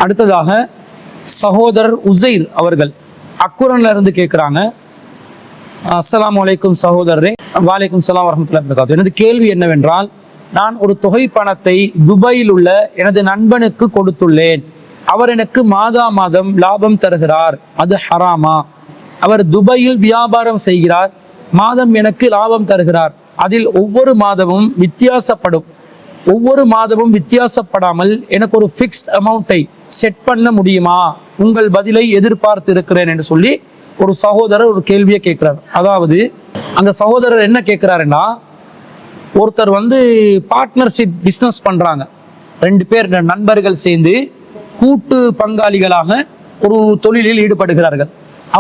அடுத்ததாக சகோதரர் உசைர் அவர்கள் அக்குரன்ல இருந்து கேட்குறாங்க. அஸ்ஸலாமு அலைக்கும் சகோதரரே. வாலைக்கும் சலாம் வரஹ்மத்துல்லாஹி வபரகாத்துஹு. எனது கேள்வி என்னவென்றால், நான் ஒரு தொகை பணத்தை துபாயில் உள்ள எனது நண்பனுக்கு கொடுத்துள்ளேன். அவர் எனக்கு மாதா மாதம் லாபம் தருகிறார். அது ஹராமா? அவர் துபாயில் வியாபாரம் செய்கிறார், மாதம் எனக்கு லாபம் தருகிறார். அதில் ஒவ்வொரு மாதமும் வித்தியாசப்படாமல் எனக்கு ஒரு ஃபிக்ஸ்ட் அமௌண்ட்டை செட் பண்ண முடியுமா? உங்கள் பதிலை எதிர்பார்த்து இருக்கிறேன் என்று சொல்லி ஒரு சகோதரர் ஒரு கேள்வியை கேட்கிறார். அதாவது அந்த சகோதரர் என்ன கேட்கிறாருன்னா, ஒருத்தர் பார்ட்னர்ஷிப் பிஸ்னஸ் பண்றாங்க. 2 பேர் நண்பர்கள் சேர்ந்து கூட்டு பங்காளிகளாக ஒரு தொழிலில் ஈடுபடுகிறார்கள்.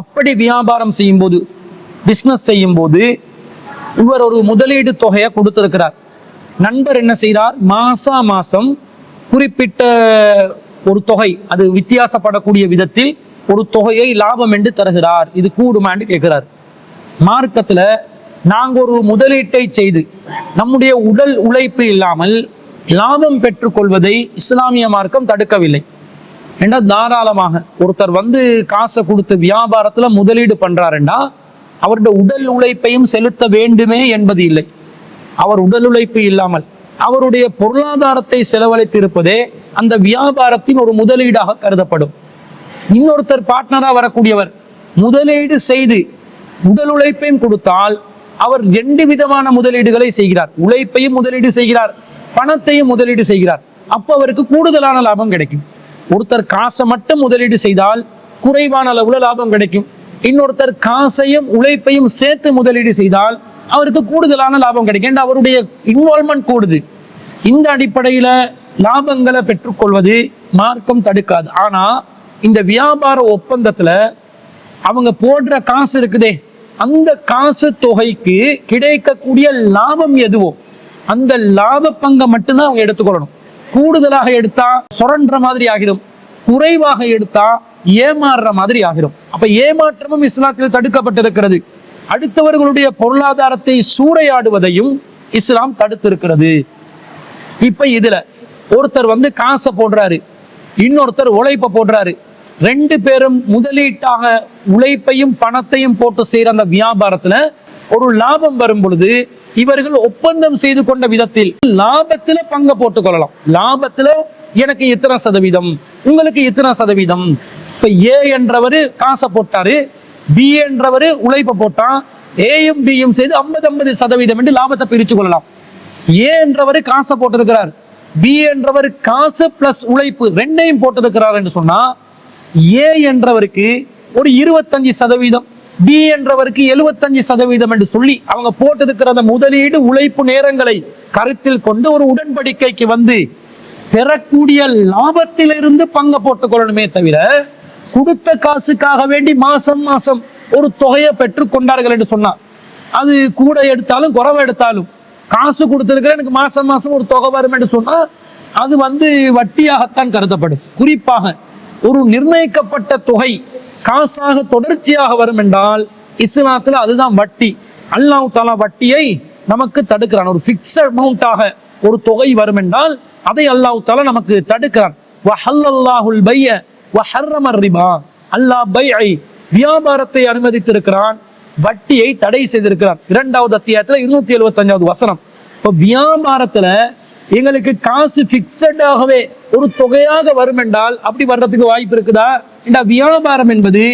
அப்படி வியாபாரம் செய்யும்போது, பிஸ்னஸ் செய்யும்போது இவர் ஒரு முதலீடு தொகையை கொடுத்திருக்கிறார். நண்பர் என்ன செய்கிறார், மாசம் குறிப்பிட்ட ஒரு தொகை, அது வித்தியாசப்படக்கூடிய விதத்தில் ஒரு தொகையை லாபம் என்று தருகிறார். இது கூடுமான்னு கேட்கிறார். மார்க்கத்துல நாங்க ஒரு முதலீட்டை செய்து நம்முடைய உடல் உழைப்பு இல்லாமல் லாபம் பெற்றுக்கொள்வதை இஸ்லாமிய மார்க்கம் தடுக்கவில்லை. ஏன்னா தாராளமாக ஒருத்தர் காசை கொடுத்து வியாபாரத்துல முதலீடு பண்றாருன்னா அவருடைய உடல் உழைப்பையும் செலுத்த வேண்டுமே என்பது இல்லை. அவர் உடல் உழைப்பு இல்லாமல் அவருடைய பொருளாதாரத்தை செலவழித்து இருப்பதே அந்த வியாபாரத்தின் ஒரு முதலீடாக கருதப்படும். இன்னொருத்தர் பார்ட்னரா வரக்கூடியவர் முதலீடு செய்து உடல் உழைப்பையும் கொடுத்தால் அவர் 2 விதமான முதலீடுகளை செய்கிறார். உழைப்பையும் முதலீடு செய்கிறார், பணத்தையும் முதலீடு செய்கிறார். அப்ப அவருக்கு கூடுதலான லாபம் கிடைக்கும். ஒருத்தர் காசை மட்டும் முதலீடு செய்தால் குறைவான அளவுல லாபம் கிடைக்கும். இன்னொருத்தர் காசையும் உழைப்பையும் சேர்த்து முதலீடு செய்தால் அவருக்கு கூடுதலான லாபம் கிடைக்கும். அவருடைய இன்வால்மெண்ட் கூடுது. இந்த அடிப்படையில லாபங்களை பெற்றுக்கொள்வது மார்க்கம் தடுக்காது. ஆனா இந்த வியாபார ஒப்பந்தத்துல அவங்க போடுற காசு இருக்குதே, அந்த காசு தொகைக்கு கிடைக்கக்கூடிய லாபம் எதுவோ அந்த லாப பங்கை மட்டும்தான் அவங்க எடுத்துக்கொள்ளணும். கூடுதலாக எடுத்தா சுரண்ட மாதிரி ஆகிடும், குறைவாக எடுத்தா ஏமாறுற மாதிரி ஆகிடும். அப்ப ஏமாற்றமும் இஸ்லாத்தில் தடுக்கப்பட்டிருக்கிறது. அடுத்தவர்களுடைய பொருளாதாரத்தை சூறையாடுவதையும் இஸ்லாம் தடுத்திருக்கிறது. இப்ப இதுல ஒருத்தர் காசை போடுறாரு, இன்னொருத்தர் உழைப்பை போடுறாரு. 2 பேரும் முதலீட்டாக உழைப்பையும் பணத்தையும் போட்டு செய்யற அந்த வியாபாரத்துல ஒரு லாபம் வரும் பொழுது இவர்கள் ஒப்பந்தம் செய்து கொண்ட விதத்தில் லாபத்துல பங்கு போட்டுக் கொள்ளலாம். லாபத்துல எனக்கு இத்தனை சதவீதம், உங்களுக்கு இத்தனை சதவீதம். இப்ப ஏ என்றவரு காசை போட்டாரு, பி என்றவரு உழைப்பை போட்டான். ஏயும் பியும் செய்து 50-50% என்று லாபத்தை பிரிச்சு கொள்ளலாம். ஏ என்றவரு காசை போட்டிருக்கிறார், பி என்றவர் காசு பிளஸ் உழைப்பு 2ஐயும் போட்டிருக்கிறார் என்று சொன்னா ஏ என்றவருக்கு ஒரு 25%, பி என்றவருக்கு 75% என்று சொல்லி அவங்க போட்டிருக்கிற அந்த முதலீடு உழைப்பு நேரங்களை கருத்தில் கொண்டு ஒரு உடன்படிக்கைக்கு பெறக்கூடிய லாபத்திலிருந்து பங்கு போட்டுக் கொள்ளணுமே தவிர கொடுத்த காசுக்காக வேண்டி மாசம் ஒரு தொகையை பெற்றுக் கொண்டார்கள் என்று சொன்னா, அது கூட எடுத்தாலும் குறைவா எடுத்தாலும் காசு கொடுத்திருக்கிற எனக்கு மாசம் ஒரு தொகை வரும் என்று சொன்னா அது வட்டியாகத்தான் கருதப்படும். குறிப்பாக ஒரு நிர்ணயிக்கப்பட்ட தொகை காசாக தொடர்ச்சியாக வரும் என்றால் இஸ்லாத்துல அதுதான் வட்டி. அல்லாஹ் தஆலா வட்டியை நமக்கு தடுக்கிறான். ஒரு ஃபிக்ஸட் அமௌண்டாக ஒரு தொகை வரும் என்றால் அதை அல்லாஹ் தஆலா நமக்கு தடுக்கிறான். வஹல்லல்லாஹுல் பைய வஹர்ரமர் ரிபா. அல்லாஹ் பைஐ வியாபாரத்தை அனுமதித்திருக்கிறான், வட்டியை தடை செய்திருக்கிறான். 2வது அத்தியாயத்துல 275வது வசனம். இப்ப வியாபாரத்துல எங்களுக்கு காசு பிக்சடாகவே ஒரு தொகையாக வரும் என்றால் அப்படி வர்றதுக்கு வாய்ப்பு இருக்குதா? இந்த வியாபாரம் என்பது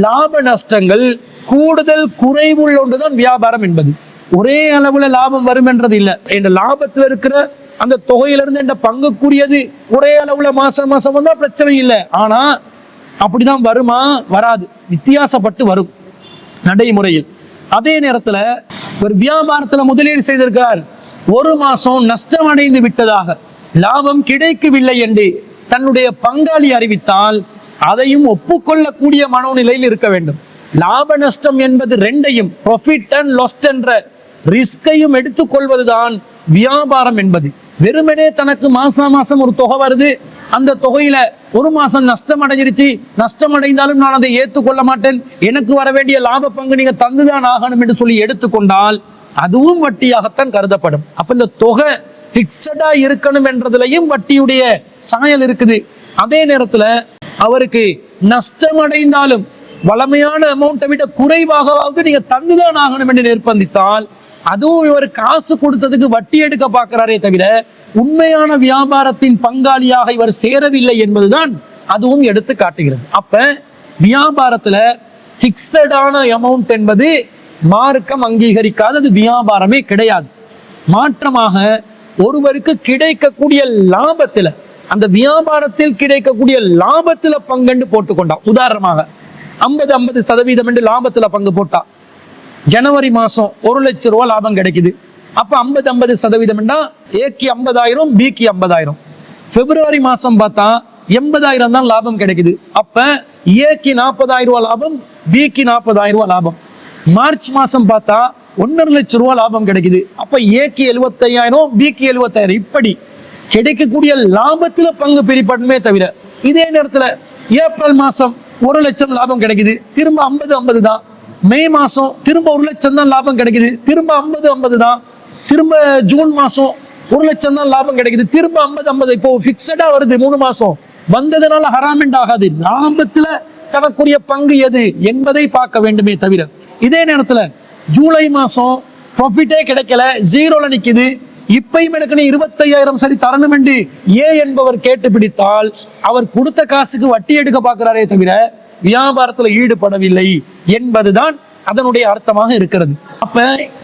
லாப நஷ்டங்கள் கூடுதல் குறைவுள்ள ஒன்றுதான் வியாபாரம் என்பது. ஒரே அளவுல லாபம் வரும் என்றது இல்லை. இந்த லாபத்துல இருக்கிற அந்த தொகையிலிருந்து இந்த பங்குக்குரியது ஒரே அளவுல மாசம் வந்தா பிரச்சனை இல்லை. ஆனா அப்படிதான் வருமா? வராது, வித்தியாசப்பட்டு வரும் நடைமுறையில். அதே நேரத்துல ஒரு வியாபாரத்துல முதலீடு செய்திருக்கிறார், 1 மாசம் நஷ்டம் அடைந்து விட்டதாக, லாபம் கிடைக்கவில்லை என்று தன்னுடைய பங்காளி அறிவித்தால் அதையும் ஒப்புக்கொள்ளக்கூடிய மனோநிலையில் இருக்க வேண்டும். லாப நஷ்டம் என்பது 2ஐயும், ப்ராஃபிட் அண்ட் லாஸ் என்ற ரிஸ்கையும் எடுத்துக்கொள்வதுதான் வியாபாரம் என்பது. வெறுமனே தனக்கு மாசம் ஒரு தொகை வருது, அந்த தொகையில 1 மாசம் நஷ்டம் அடைஞ்சிருச்சு, நஷ்டம் அடைந்தாலும் நான் அதை ஏற்றுக்கொள்ள மாட்டேன், எனக்கு வர வேண்டிய லாப பங்கு நீங்க தந்துதான் ஆகணும் என்று சொல்லி எடுத்துக்கொண்டால் அதுவும் வட்டியாகத்தான் கருதப்படும். அப்ப இந்த தொகை பிக்சடா இருக்கணும் என்றதுலையும் வட்டியுடைய சாயல் இருக்குது. அதே நேரத்துல அவருக்கு நஷ்டமடைந்தாலும் வளமையான அமௌண்ட்டை விட குறைவாகவாவது நீங்க தந்துதான் ஆகணும் என்று நிர்பந்தித்தால், அதுவும் இவர் காசு கொடுத்ததுக்கு வட்டி எடுக்க பார்க்கிறாரே தவிர உண்மையான வியாபாரத்தின் பங்காளியாக இவர் சேரவில்லை என்பதுதான் அதுவும் எடுத்து காட்டுகிறது. அப்ப வியாபாரத்துல பிக்சடான அமௌண்ட் என்பது மார்க்கம் அங்கீகரிக்காதது வியாபாரமே கிடையாது. மாற்றமாக ஒருவருக்கு கிடைக்கக்கூடிய லாபத்துல, அந்த வியாபாரத்தில் கிடைக்கக்கூடிய லாபத்துல பங்கெண்டு போட்டுக்கொண்டா, உதாரணமாக 50-50% என்று லாபத்துல பங்கு போட்டா, ஜனவரி மாசம் 1 லட்சம் ரூபாய் லாபம் கிடைக்குது. அப்ப 50-50% ஏக்கு 50,000, பிக்கு 50,000. பிப்ரவரி மாசம் பார்த்தா 80,000 தான் லாபம் கிடைக்குது. அப்ப ஏக்கு 40,000 ரூபாய் லாபம், பிக்கு 40,000 ரூபாய் லாபம். மார்ச் மாசம் பார்த்தா 1.5 லட்சம் ரூபாய் லாபம் கிடைக்குது. அப்ப ஏக்கு 75,000, பிக்கு 75,000. இப்படி கிடைக்கக்கூடிய லாபத்துல பங்கு பிரிப்படமே தவிர, இதே நேரத்துல ஏப்ரல் மாசம் 1 லட்சம் லாபம் கிடைக்குது, திரும்ப 50-50 தான். மே மாசம் திரும்ப 1 லட்சம் தான் லாபம் கிடைக்குது, திரும்ப 50-50 தான். திரும்ப ஜூன் மாசம் 1 லட்சம் தான் லாபம் கிடைக்குது, திரும்ப 50-50. இப்போ பிக்சடா வருது. 3 மாசம் வந்ததுனால ஹராமெண்ட் ஆகாது. லாபத்துல தனக்குரிய பங்கு எது என்பதை பார்க்க வேண்டுமே தவிர, இதே நேரத்துல ஜூலை மாசம் ப்ராஃபிட்டே கிடைக்கல, ஜீரோல நிக்குது, இப்பயும் எனக்கு 25,000 சரி தரணும் என்று ஏ என்பவர் கேட்டு பிடித்தால், அவர் கொடுத்த காசுக்கு வட்டி எடுக்க பார்க்கிறாரே தவிர வியாபாரத்துல ஈடுபடவில்லை என்பதுதான் அதனுடைய அர்த்தமாக இருக்கிறது. அப்ப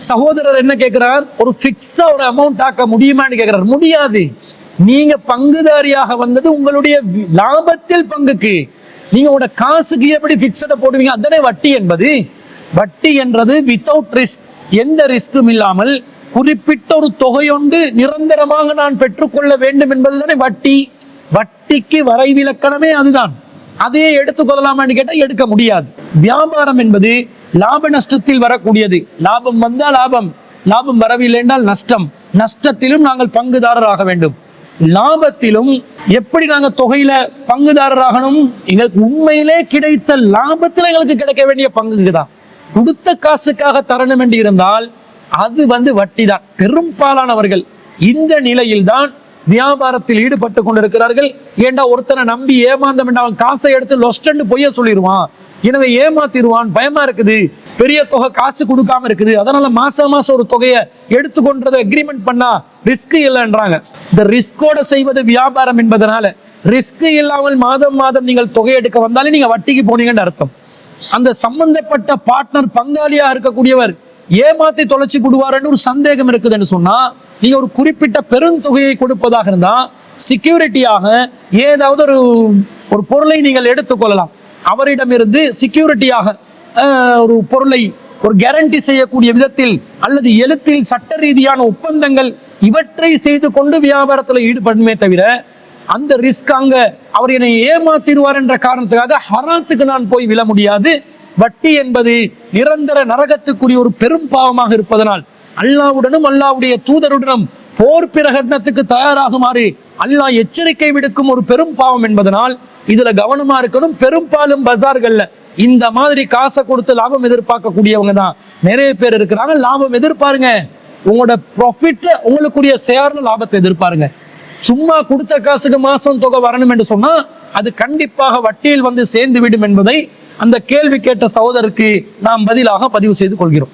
சகோதரர் என்ன கேட்கிறார்? ஒரு பிக்ஸா ஒரு அமௌண்ட் ஆக்க முடியுமான்னு கேட்கிறார். முடியாது. நீங்க பங்குதாரியாக வந்தது உங்களுடைய லாபத்தில் பங்குக்கு. நீங்க உங்களோட காசுக்கு எப்படி பிக்ஸட போடுவீங்க? அதனே வட்டி என்பது. வட்டி என்றது வித்தவுட் ரிஸ்க், எந்த ரிஸ்க்கும் இல்லாமல் குறிப்பிட்ட ஒரு தொகையொன்று நிரந்தரமாக நான் பெற்றுக்கொள்ள வேண்டும் என்பதுதானே வட்டி. வட்டிக்கு வரைவிலக்கணமே அதுதான். அதையே எடுத்துக்கொள்ளலாமான்னு கேட்டா எடுக்க முடியாது. வியாபாரம் என்பது லாப நஷ்டத்தில் வரக்கூடியது. லாபம் வந்தா லாபம், லாபம் வரவில்லை என்றால் நஷ்டம். நஷ்டத்திலும் நாங்கள் பங்குதாரராக வேண்டும், லாபத்திலும் எப்படி நாங்க தொகையில பங்குதாரராகணும்? எங்களுக்கு உண்மையிலே கிடைத்த லாபத்துல எங்களுக்கு கிடைக்க வேண்டிய பங்குக்கு தான். கொடுத்த காசுக்காக தரணும் என்று இருந்தால் அது வட்டி தான். பெரும்பாலானவர்கள் இந்த நிலையில் தான் வியாபாரத்தில் ஈடுபட்டு கொண்டிருக்கிறார்கள். ஏண்டா ஒருத்தனை நம்பி ஏமாந்தம், அவன் காசை எடுத்து லொஸ்டன்னு பொய்ய சொல்லிடுவான், எனவே ஏமாத்திடுவான், பயமா இருக்குது, பெரிய தொகை காசு கொடுக்காம இருக்குது, அதனால மாசம் மாசம் ஒரு தொகையை எடுத்துக்கொண்டதை அக்ரிமெண்ட் பண்ணா ரிஸ்க் இல்லைன்றாங்க. இந்த ரிஸ்கோட செய்வது வியாபாரம் என்பதனால ரிஸ்க் இல்லாமல் மாதம் மாதம் நீங்கள் தொகை எடுக்க வந்தாலே நீங்க வட்டிக்கு போனீங்கன்னு அர்த்தம். அந்த சம்பந்தப்பட்ட பார்ட்னர் பங்காளியா இருக்கக்கூடியவர் ஏமாத்தி தொலைச்சி விடுவாருன்னு ஒரு சந்தேகம் இருக்குதுன்னு சொன்னா, நீங்க ஒரு குறிப்பிட்ட பெருந்தொகையை கொடுப்பதாக இருந்தா செக்யூரிட்டியாக ஏதாவது ஒரு பொருளை நீங்கள் எடுத்துக்கொள்ளலாம். அவரிடமிருந்து செக்யூரிட்டியாக ஒரு பொருளை ஒரு கேரண்டி செய்யக்கூடிய விதத்தில் அல்லது எழுத்தில் சட்ட ரீதியான ஒப்பந்தங்கள் இவற்றை செய்து கொண்டு வியாபாரத்தில் ஈடுபடுமே தவிர, அந்த ரிஸ்க் அங்க அவர் என்னை ஏமாத்திடுவார் என்ற காரணத்துக்காக ஹராத்துக்கு நான் போய் விழ முடியாது. வட்டி என்பது நிரந்தர நரகத்துக்குரிய ஒரு பெரும் பாவமாக இருப்பதனால் அல்லாஹ்வுடனும் அல்லாஹ்வுடைய தூதருடனும் போர் பிரகடனத்துக்கு தயாராகுமாறு அல்லாஹ் எச்சரிக்கை விடுக்கும் ஒரு பெரும் பாவம் என்பதனால் இதுல கவனமா இருக்கணும். பெரும்பாலும் பஜார்கள்ல இந்த மாதிரி காசை கொடுத்து லாபம் எதிர்பார்க்கக்கூடியவங்க தான் நிறைய பேர் இருக்கிறாங்க. லாபம் எதிர்பாருங்க, உங்களோட ப்ராஃபிட்ல உங்களுக்குரிய ஷேர்ல லாபத்தை எதிர்பாருங்க. சும்மா கொடுத்த காசுக்கு மாசம் தொகை வரணும் என்று சொன்னா அது கண்டிப்பாக வட்டியில் சேர்ந்து விடும் என்பதை அந்த கேள்வி கேட்ட சகோதரருக்கு நாம் பதிலாக பதிவு செய்து கொள்கிறோம்.